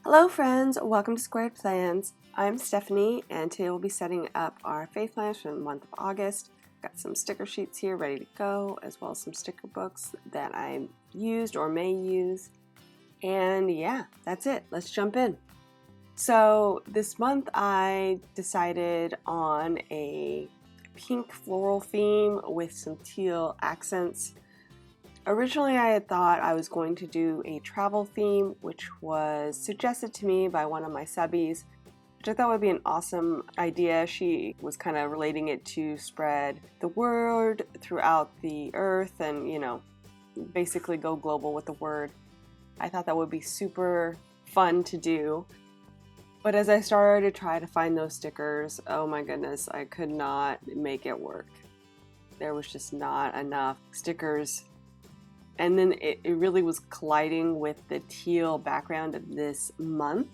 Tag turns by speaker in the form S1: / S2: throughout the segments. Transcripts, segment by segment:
S1: Hello friends, welcome to Squared Plans. I'm Stephanie and today we'll be setting up our faith plans for the month of August. Got some sticker sheets here ready to go, as well as some sticker books that I used or may use. And yeah, that's it. Let's jump in. So this month I decided on a pink floral theme with some teal accents. Originally, I had thought I was going to do a travel theme, which was suggested to me by one of my subbies, which I thought would be an awesome idea. She was kind of relating it to spread the word throughout the earth and, basically go global with the word. I thought that would be super fun to do. But as I started to try to find those stickers, oh my goodness, I could not make it work. There was just not enough stickers. And then it really was colliding with the teal background of this month.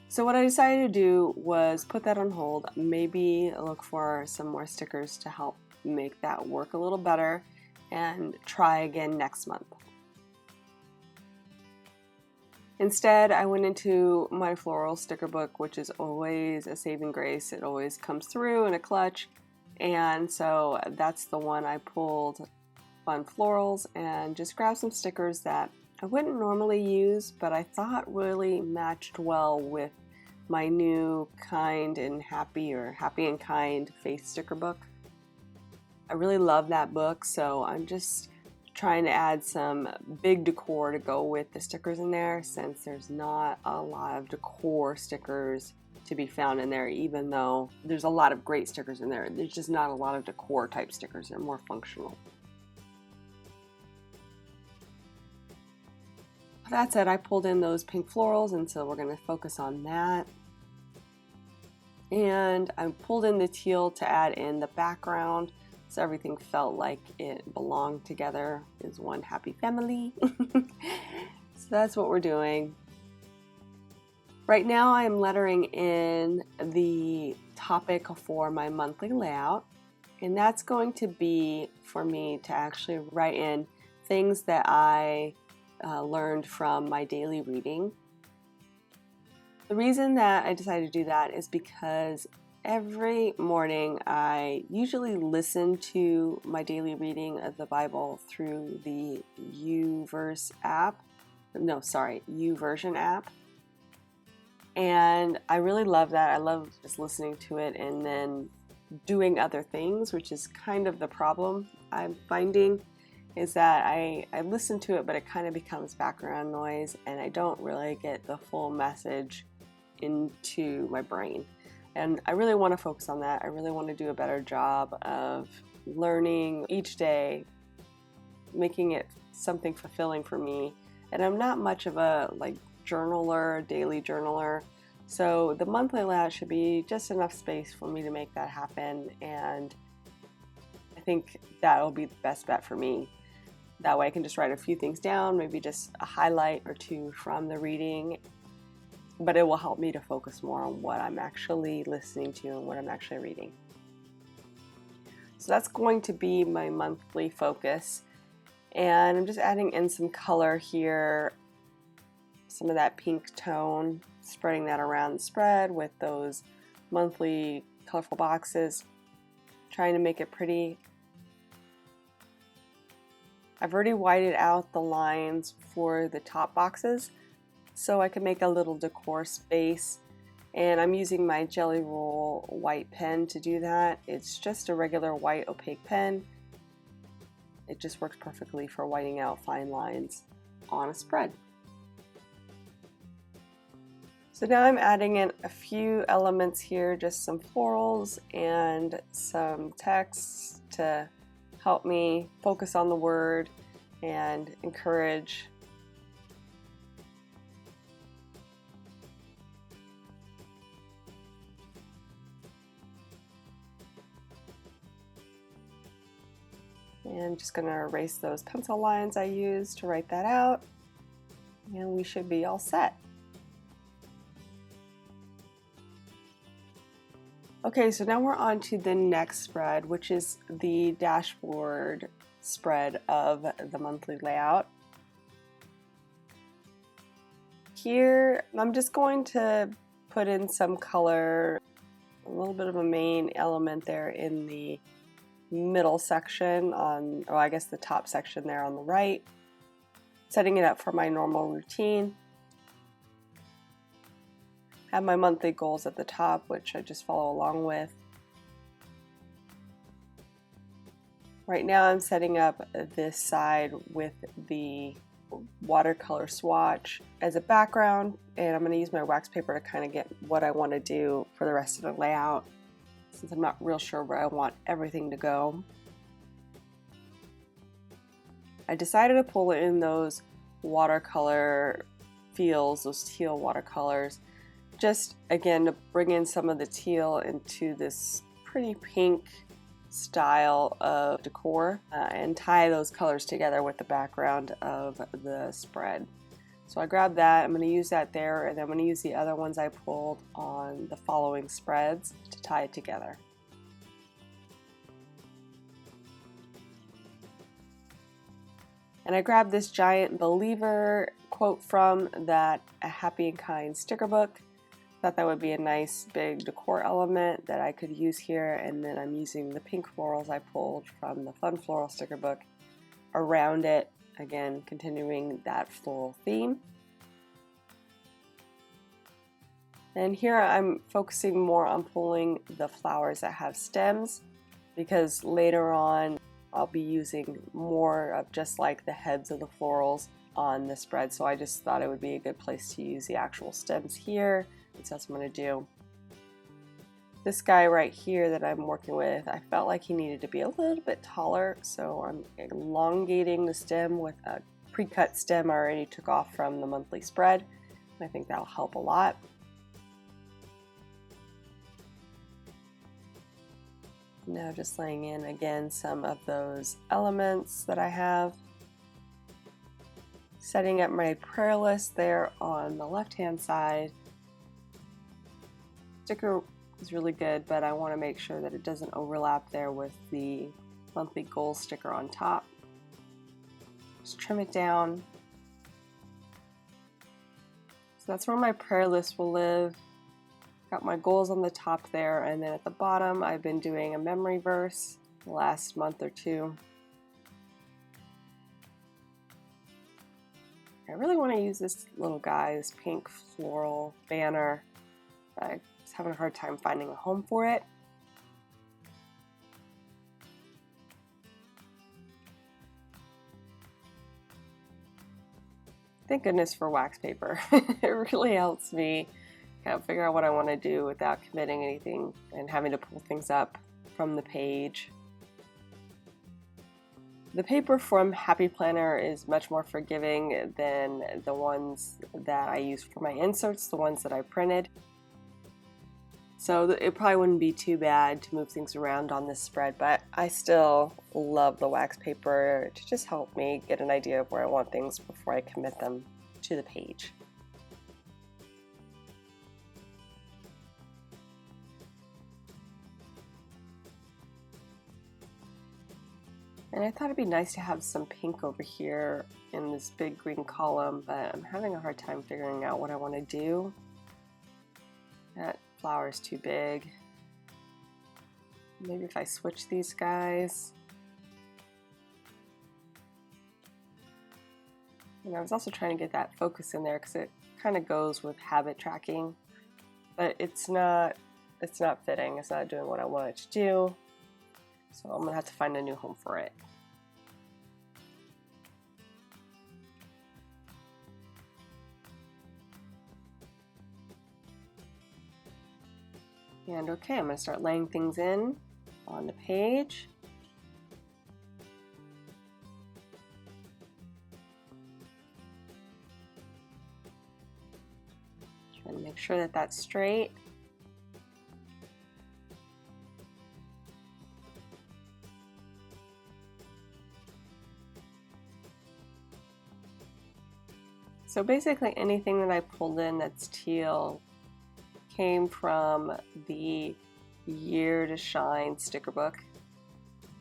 S1: So what I decided to do was put that on hold, maybe look for some more stickers to help make that work a little better, and try again next month. Instead, I went into my floral sticker book, which is always a saving grace. It always comes through in a clutch. And so that's the one I pulled on florals and just grabbed some stickers that I wouldn't normally use, but I thought really matched well with my new Kind and Happy or Happy and Kind faith sticker book. I really love that book, so I'm just trying to add some big decor to go with the stickers in there, since there's not a lot of decor stickers to be found in there, even though there's a lot of great stickers in there. There's just not a lot of decor type stickers. They're more functional. That said, I pulled in those pink florals, and so we're going to focus on that. And I pulled in the teal to add in the background, so everything felt like it belonged together as one happy family. So that's what we're doing. Right now I'm lettering in the topic for my monthly layout, and that's going to be for me to actually write in things that I learned from my daily reading. The reason that I decided to do that is because every morning I usually listen to my daily reading of the Bible through the YouVersion app. And I really love that. I love just listening to it and then doing other things, which is kind of the problem I'm finding, is that I listen to it, but it kind of becomes background noise and I don't really get the full message into my brain. And I really want to focus on that. I really want to do a better job of learning each day, making it something fulfilling for me. And I'm not much of a daily journaler. So the monthly layout should be just enough space for me to make that happen. And I think that'll be the best bet for me. That way I can just write a few things down, maybe just a highlight or two from the reading, but it will help me to focus more on what I'm actually listening to and what I'm actually reading. So that's going to be my monthly focus. And I'm just adding in some color here, some of that pink tone, spreading that around the spread with those monthly colorful boxes, trying to make it pretty. I've already whited out the lines for the top boxes so I can make a little decor space, and I'm using my Jelly Roll white pen to do that. It's just a regular white opaque pen. It just works perfectly for whiting out fine lines on a spread. So now I'm adding in a few elements here, just some florals and some text to help me focus on the word and encourage. And I'm just going to erase those pencil lines I used to write that out, and we should be all set. Okay, so now we're on to the next spread, which is the dashboard spread of the monthly layout. Here, I'm just going to put in some color, a little bit of a main element there in the middle section on, or I guess the top section there on the right, setting it up for my normal routine. Have my monthly goals at the top, which I just follow along with. Right now I'm setting up this side with the watercolor swatch as a background, and I'm going to use my wax paper to kind of get what I want to do for the rest of the layout, since I'm not real sure where I want everything to go. I decided to pull in those watercolor feels, those teal watercolors, just again to bring in some of the teal into this pretty pink style of decor and tie those colors together with the background of the spread. So I grabbed that, I'm going to use that there, and then I'm going to use the other ones I pulled on the following spreads to tie it together. And I grabbed this giant believer quote from that A Happy and Kind sticker book. Thought that would be a nice big decor element that I could use here, and then I'm using the pink florals I pulled from the Fun Floral sticker book around it, again continuing that floral theme. And here I'm focusing more on pulling the flowers that have stems, because later on I'll be using more of just like the heads of the florals on the spread, so I just thought it would be a good place to use the actual stems here. So that's what I'm going to do. This guy right here that I'm working with, I felt like he needed to be a little bit taller, so I'm elongating the stem with a pre-cut stem I already took off from the monthly spread. I think that'll help a lot. Now just laying in again some of those elements that I have. Setting up my prayer list there on the left-hand side. Sticker is really good, but I want to make sure that it doesn't overlap there with the monthly goals sticker on top. Just trim it down. So that's where my prayer list will live. Got my goals on the top there, and then at the bottom I've been doing a memory verse the last month or two. I really want to use this little guy, this pink floral banner. I was having a hard time finding a home for it. Thank goodness for wax paper. It really helps me kind of figure out what I want to do without committing anything and having to pull things up from the page. The paper from Happy Planner is much more forgiving than the ones that I use for my inserts, the ones that I printed. So it probably wouldn't be too bad to move things around on this spread, but I still love the wax paper to just help me get an idea of where I want things before I commit them to the page. And I thought it'd be nice to have some pink over here in this big green column, but I'm having a hard time figuring out what I want to do. That flower is too big. Maybe if I switch these guys. And I was also trying to get that focus in there because it kind of goes with habit tracking, but it's not fitting. It's not doing what I want it to do. So I'm gonna have to find a new home for it. And okay, I'm gonna start laying things in on the page. Trying to make sure that that's straight. So basically anything that I pulled in that's teal came from the Year to Shine sticker book.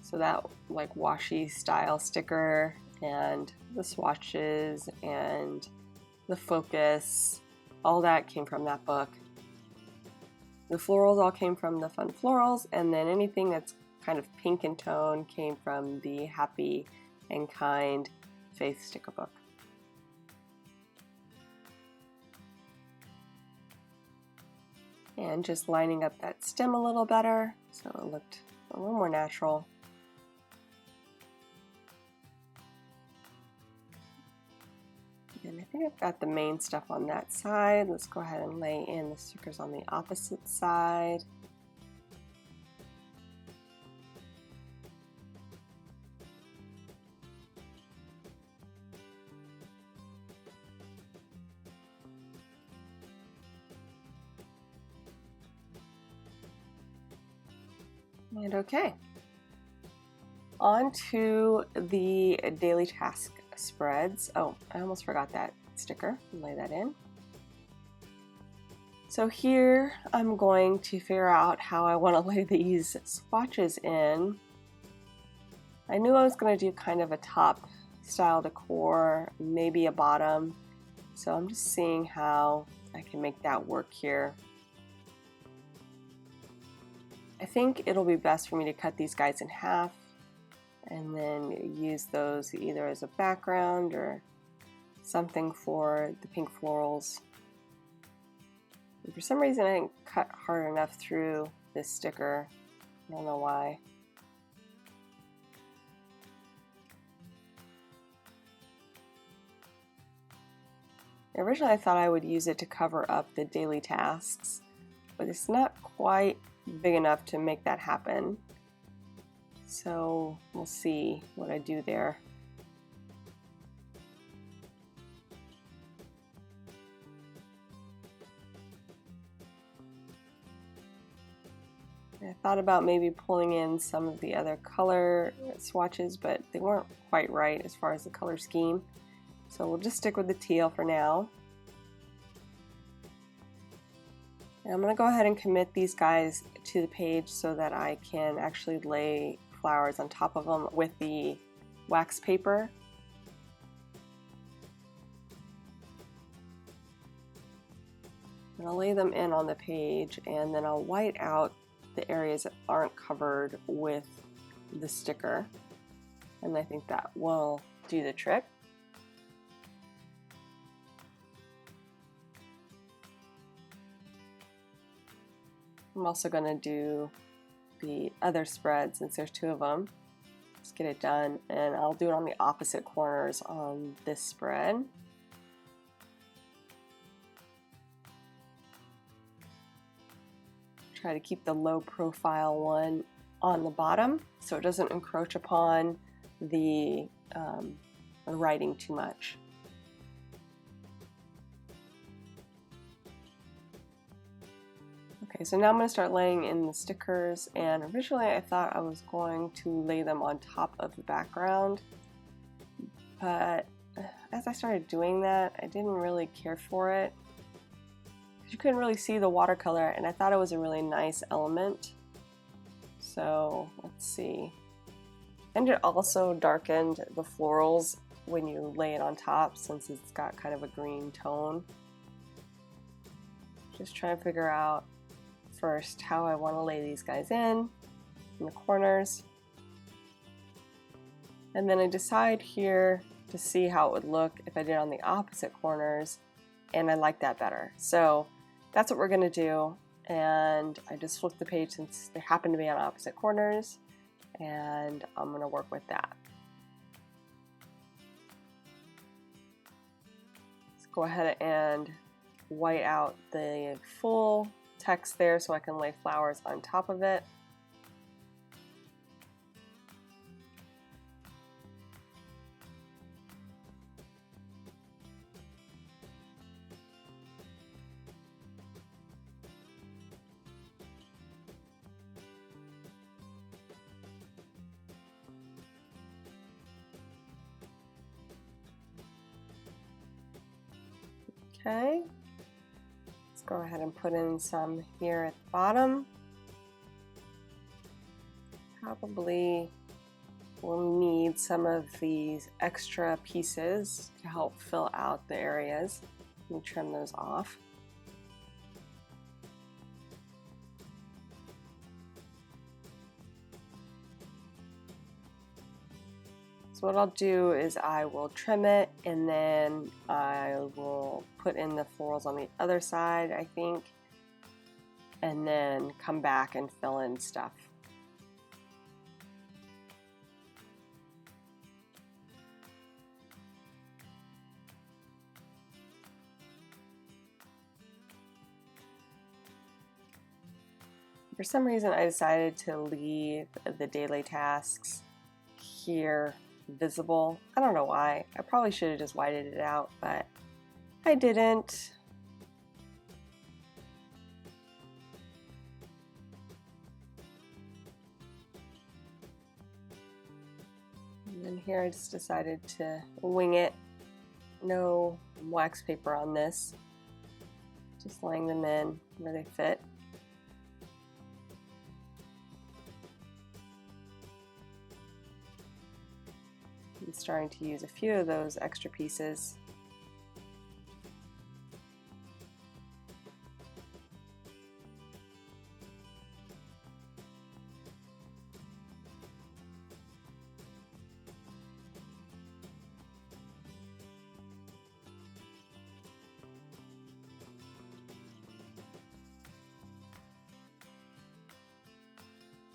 S1: So that like washi style sticker and the swatches and the focus, all that came from that book. The florals all came from the Fun Florals, and then anything that's kind of pink in tone came from the Happy and Kind Faith sticker book. And just lining up that stem a little better so it looked a little more natural. And I think I've got the main stuff on that side. Let's go ahead and lay in the stickers on the opposite side. And okay, on to the daily task spreads. Oh, I almost forgot that sticker. Lay that in. So here I'm going to figure out how I want to lay these swatches in. I knew I was going to do kind of a top style decor, maybe a bottom. So I'm just seeing how I can make that work here. I think it'll be best for me to cut these guys in half and then use those either as a background or something for the pink florals. And for some reason I didn't cut hard enough through this sticker. I don't know why. Originally I thought I would use it to cover up the daily tasks, but it's not quite big enough to make that happen. So we'll see what I do there. I thought about maybe pulling in some of the other color swatches, but they weren't quite right as far as the color scheme. So we'll just stick with the teal for now. And I'm going to go ahead and commit these guys to the page so that I can actually lay flowers on top of them with the wax paper. And I'll lay them in on the page, and then I'll white out the areas that aren't covered with the sticker. And I think that will do the trick. I'm also going to do the other spread since there's two of them. Just get it done, and I'll do it on the opposite corners on this spread. Try to keep the low profile one on the bottom so it doesn't encroach upon the writing too much. Okay, so now I'm going to start laying in the stickers, and originally I thought I was going to lay them on top of the background, but as I started doing that, I didn't really care for it. You couldn't really see the watercolor, and I thought it was a really nice element. So let's see. And it also darkened the florals when you lay it on top, since it's got kind of a green tone. Just trying to figure out first how I want to lay these guys in the corners. And then I decide here to see how it would look if I did on the opposite corners, and I like that better. So that's what we're going to do, and I just flipped the page since they happen to be on opposite corners, and I'm going to work with that. Let's go ahead and white out the full text there so I can lay flowers on top of it. Okay, let's go ahead and put in some here at the bottom. Probably will need some of these extra pieces to help fill out the areas. Let me trim those off. So what I'll do is I will trim it, and then I will put in the florals on the other side, I think, and then come back and fill in stuff. For some reason I decided to leave the daily tasks here visible. I don't know why. I probably should have just whited it out, but I didn't. And then here I just decided to wing it. No wax paper on this. Just laying them in where they fit. I'm starting to use a few of those extra pieces.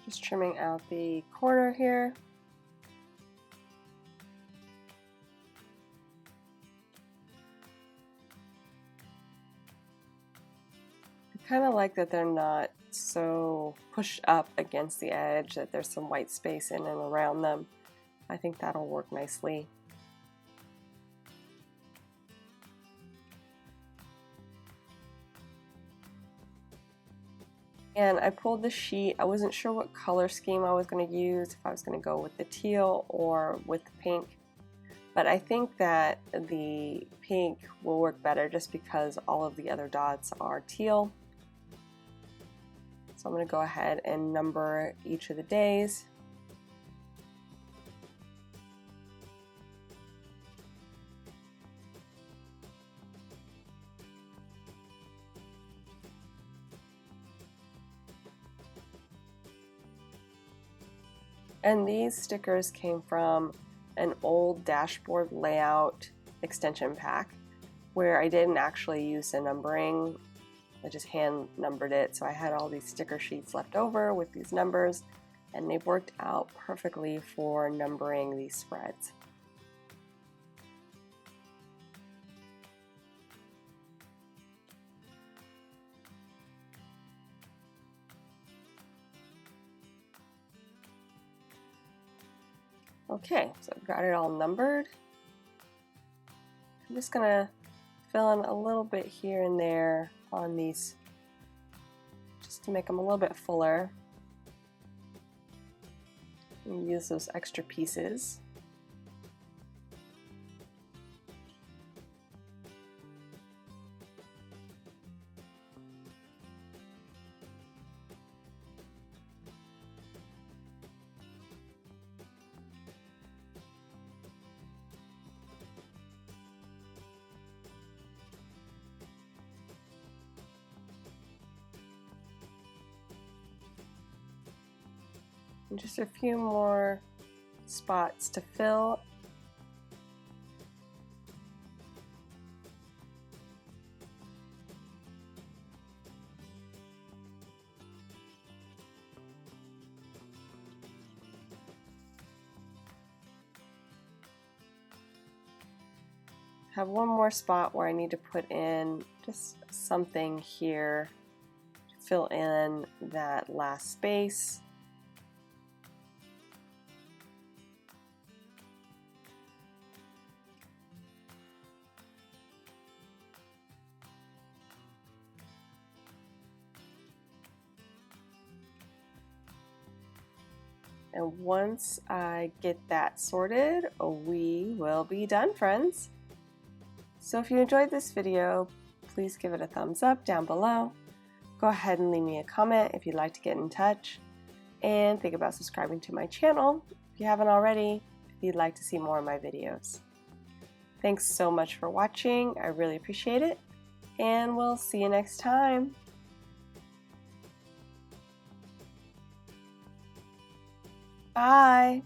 S1: Just trimming out the corner here. I kind of like that they're not so pushed up against the edge, that there's some white space in and around them. I think that'll work nicely. And I pulled the sheet. I wasn't sure what color scheme I was going to use, if I was going to go with the teal or with the pink. But I think that the pink will work better just because all of the other dots are teal. So I'm going to go ahead and number each of the days. And these stickers came from an old dashboard layout extension pack where I didn't actually use the numbering. I just hand numbered it, so I had all these sticker sheets left over with these numbers, and they've worked out perfectly for numbering these spreads. Okay, so I've got it all numbered. I'm just gonna fill in a little bit here and there on these just to make them a little bit fuller. And use those extra pieces. And just a few more spots to fill. Have one more spot where I need to put in just something here to fill in that last space. And once I get that sorted, we will be done, friends. So if you enjoyed this video, please give it a thumbs up down below. Go ahead and leave me a comment if you'd like to get in touch. And think about subscribing to my channel if you haven't already, if you'd like to see more of my videos. Thanks so much for watching. I really appreciate it, and we'll see you next time. Bye!